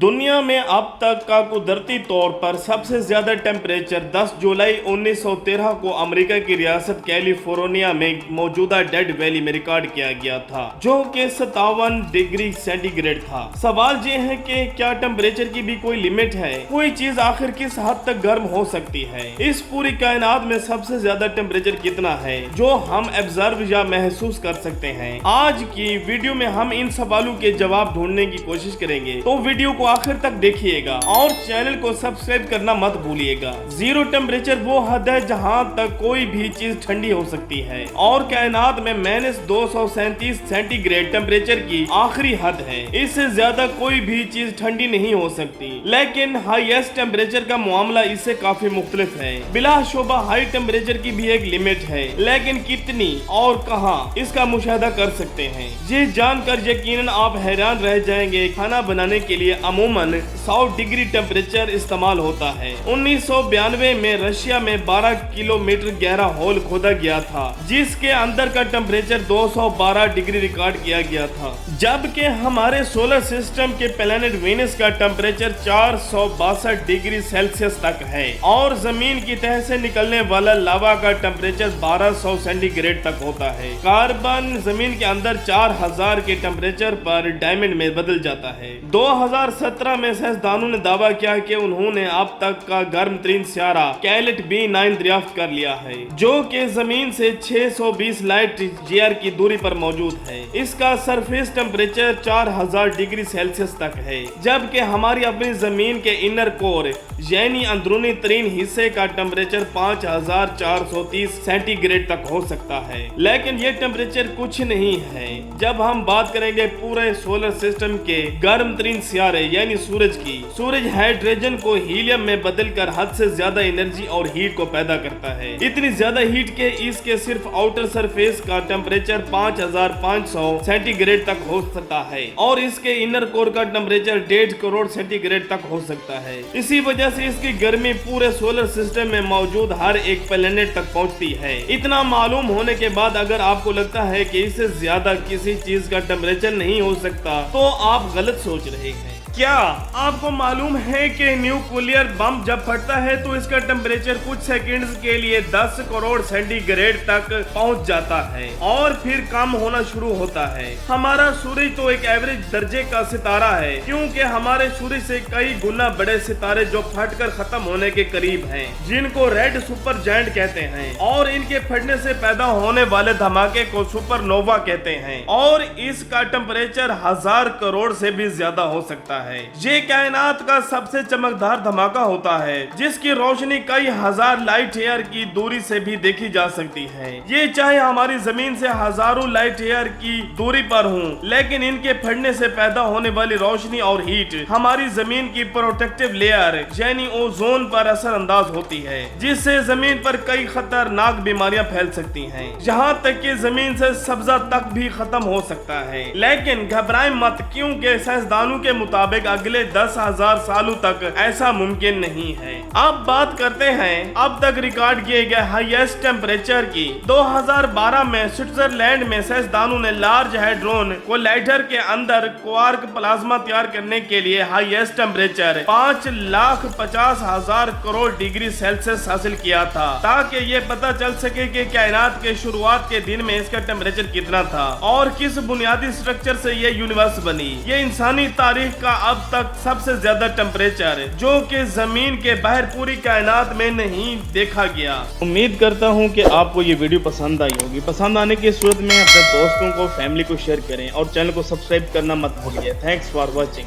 दुनिया में अब तक का कुदरती तौर पर सबसे ज्यादा टेम्परेचर 10 जुलाई 1913 को अमेरिका की रियासत कैलिफोर्निया में मौजूदा डेड वैली में रिकॉर्ड किया गया था, जो कि 57 डिग्री सेंटीग्रेड था। सवाल ये है कि क्या टेम्परेचर की भी कोई लिमिट है? कोई चीज आखिर किस हद तक गर्म हो सकती है? इस पूरी कायनात में सबसे ज्यादा टेम्परेचर कितना है जो हम ऑब्जर्व या महसूस कर सकते हैं? आज की वीडियो में हम इन सवालों के जवाब ढूंढने की कोशिश करेंगे, तो वीडियो को आखिर तक देखिएगा और चैनल को सब्सक्राइब करना मत भूलिएगा। जीरो टेम्परेचर वो हद है जहां तक कोई भी चीज ठंडी हो सकती है और कायनात में -237 सेंटीग्रेड टेम्परेचर की आखिरी हद है। इससे ज्यादा कोई भी चीज ठंडी नहीं हो सकती, लेकिन हाईएस्ट टेम्परेचर का मामला इससे काफी मुख्तलिफ है। बिलाशुबा हाई टेम्परेचर की भी एक लिमिट है, लेकिन कितनी और कहां, इसका मुशाहिदा कर सकते हैं। ये जानकर यकीनन आप हैरान रह जाएंगे। खाना बनाने के लिए अमूमन 100 डिग्री टेम्परेचर इस्तेमाल होता है। 1992 में रशिया में 12 किलोमीटर गहरा होल खोदा गया था, जिसके अंदर का टेम्परेचर 212 डिग्री रिकॉर्ड किया गया था, जबकि हमारे सोलर सिस्टम के प्लैनेट वीनस का टेम्परेचर 462 डिग्री सेल्सियस तक है और जमीन की तह से निकलने वाला लावा का टेम्परेचर 1200 सेंटीग्रेड तक होता है। कार्बन जमीन के अंदर 4000 के टेम्परेचर पर डायमंड में बदल जाता है। 2017 में साइंसदानों ने दावा किया कि उन्होंने अब तक का गर्म तरीन सियारा कैलेट B9 दरियाफ्त कर लिया है, जो कि जमीन से 620 लाइट ईयर की दूरी पर मौजूद है। इसका सरफेस टेम्परेचर 4000 डिग्री सेल्सियस तक है, जबकि हमारी अपनी जमीन के इनर कोर यानी अंदरूनी तरीन हिस्से का टेम्परेचर 5430 सेंटीग्रेड तक हो सकता है। लेकिन ये टेम्परेचर कुछ नहीं है जब हम बात करेंगे पूरे सोलर सिस्टम के गर्म तरीन सियारे यानी सूरज की। सूरज हाइड्रोजन को हीलियम में बदलकर हद से ज्यादा एनर्जी और हीट को पैदा करता है। इतनी ज्यादा हीट के इसके सिर्फ आउटर सरफेस का टेम्परेचर 5500 सेंटीग्रेड तक हो सकता है और इसके इनर कोर का टेम्परेचर 1.5 करोड़ सेंटीग्रेड तक हो सकता है। इसी वजह से इसकी गर्मी पूरे सोलर सिस्टम में मौजूद हर एक प्लैनेट तक पहुंचती है। इतना मालूम होने के बाद अगर आपको लगता है कि इससे ज्यादा किसी चीज का टेम्परेचर नहीं हो सकता, तो आप गलत सोच रहे हैं। क्या आपको मालूम है कि न्यूक्लियर बम जब फटता है तो इसका टेम्परेचर कुछ सेकंड्स के लिए 10 करोड़ सेंटीग्रेड तक पहुंच जाता है और फिर कम होना शुरू होता है। हमारा सूरज तो एक एवरेज दर्जे का सितारा है, क्योंकि हमारे सूरज से कई गुना बड़े सितारे जो फटकर खत्म होने के करीब हैं, जिनको रेड सुपर जायंट कहते हैं, और इनके फटने से पैदा होने वाले धमाके को सुपरनोवा कहते हैं, और इसका टेम्परेचर 1000 करोड़ से भी ज्यादा हो सकता है। ये कायनात का सबसे चमकदार धमाका होता है, जिसकी रोशनी कई हजार लाइट ईयर की दूरी से भी देखी जा सकती है। ये चाहे हमारी जमीन से हजारों लाइट ईयर की दूरी पर हो, लेकिन इनके फटने से पैदा होने वाली रोशनी और हीट हमारी जमीन की प्रोटेक्टिव लेयर यानी ओजोन पर असर अंदाज होती है, जिससे जमीन पर कई खतरनाक बीमारियां फैल सकती हैं, यहाँ तक कि जमीन से सब्जा तक भी खत्म हो सकता है। लेकिन घबराएं मत, क्योंकि साइंसदानों के मुताबिक अगले 10,000 सालों तक ऐसा मुमकिन नहीं है। अब बात करते हैं अब तक रिकॉर्ड किए गए हाईएस्ट टेम्परेचर की। 2012 में स्विट्जरलैंड में साइंसदानों ने लार्ज हैड्रोन कोलाइडर के अंदर क्वार्क प्लाज्मा तैयार करने के लिए highest temperature 5,50,000 crore degree Celsius हासिल किया था, ताकि ये पता चल सके कि कायनात के शुरुआत के दिन में इसका टेम्परेचर कितना था और किस बुनियादी स्ट्रक्चर से ये यूनिवर्स बनी। ये इंसानी तारीख का अब तक सबसे ज्यादा टेम्परेचर जो कि जमीन के बाहर पूरी कायनात में नहीं देखा गया। उम्मीद करता हूं कि आपको ये वीडियो पसंद आई होगी। पसंद आने की सूरत में अपने दोस्तों को, फैमिली को शेयर करें और चैनल को सब्सक्राइब करना मत भूलिए। Thanks for watching.